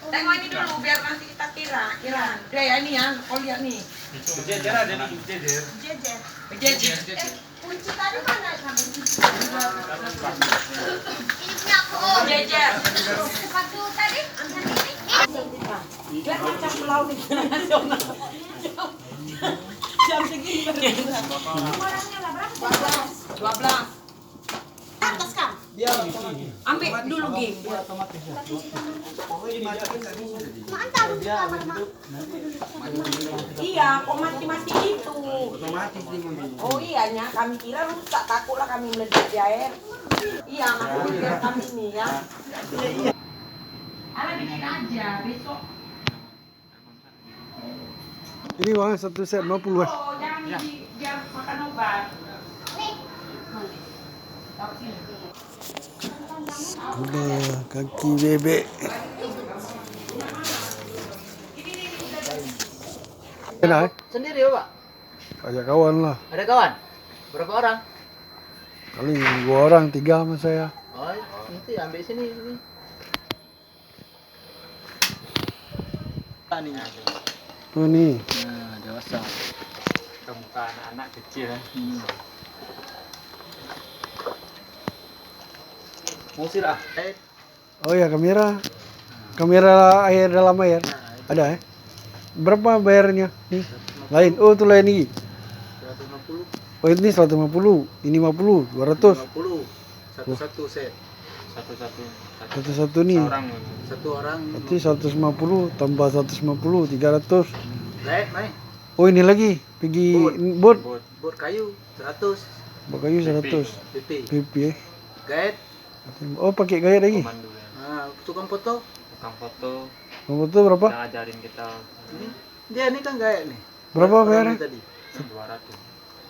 Tengok ini dulu biar nanti kita kira. Udah ya ini ya, kau lihat nih. Jejer ada nih, jejer. Kunci tadi mana kamu? Ini punya aku. Oh, jejer. Sepatu tadi ambil ini. Dia macam pelaut internasional. Jam segini. Orangnya lah berapa? 12. Atas kan? Ambil dulu Ging. Mantap kamar mak. Iya, kok mati itu. Otomatis nih mobil. Oh iyanya, kami kira rusak, takutlah kami meledak di air. Iya, makanya biar kami ini ya. Ala bikin aja, besok. Ini uangnya satu set 50 Oh, jangan biar makan obat. Udah kaki bebek. Enak Sendiri ya, Pak? ajak kawan lah. Ada kawan? Berapa orang? Kali 2 orang, 3 sama saya. Oh, nanti ambil sini. Nih. Oh nih. Nah, dewasa. Muka anak-anak kecil ya. Musir ah. Oh ya kamera. Kamera air dalam air. Ada ya? Berapa bayarnya? Nih. Lain. Oh itu lain nih. 150. Oh ini 150. Ini 50. 200. 50. Satu set. Satu nih. Satu orang. Berarti 150 tambah 150 300. Baik, main. Oh ini lagi. Pergi bot. Bot kayu 100. Bot kayu 100. PP. PP ya. Guide. Oh pakai gaya lagi. Nah, tukang foto. Kamu tuh berapa? Yang ajarin kita Ini dia nih kan guide nih. Berapa Orang bayarnya? ini tadi.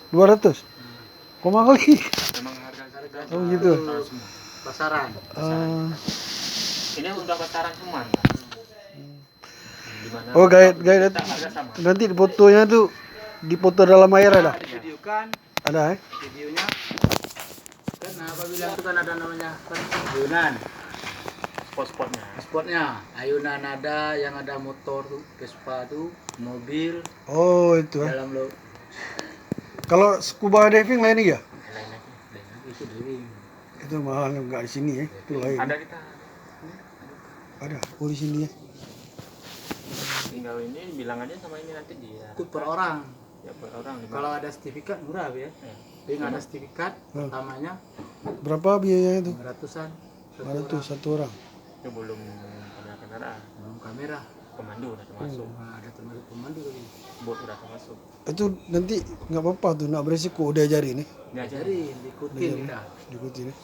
200. Kok mahal lagi? memang harga Oh gitu. Pasaran. ini udah pasaran semua. Dimana Oh gaya harga sama. nanti fotonya tuh dipoto dalam air ada. Divideokan Ada videonya. Kan apabila itu kan ada namanya kan ayunan. Spot-spotnya. Spotnya ayunan ada yang ada motor tuh, Vespa tuh, mobil Oh itu ya. dalam lo. Kalau scuba diving lain ya? Lain lagi. Itu diri. Itu mahal enggak di sini ya. Itu lain. Ada kita. Ada. Oh di sini ya. Tinggal ini bilang aja sama ini nanti dia. Itu per orang. Ya per orang. Kalau ada sertifikat murah ya. Tapi nggak ada sertifikat pertamanya Berapa biayanya itu? 500-an. 500 satu orang. itu belum ada kendaraan. Belum kamera. Pemandu udah termasuk. Nah, ada termasuk pemandu lagi. Bot udah termasuk. Itu nanti nggak apa-apa tuh, nak beresiko udah ajarin nih. Diajarin. Jadi diikutin udah. Diikuti nih.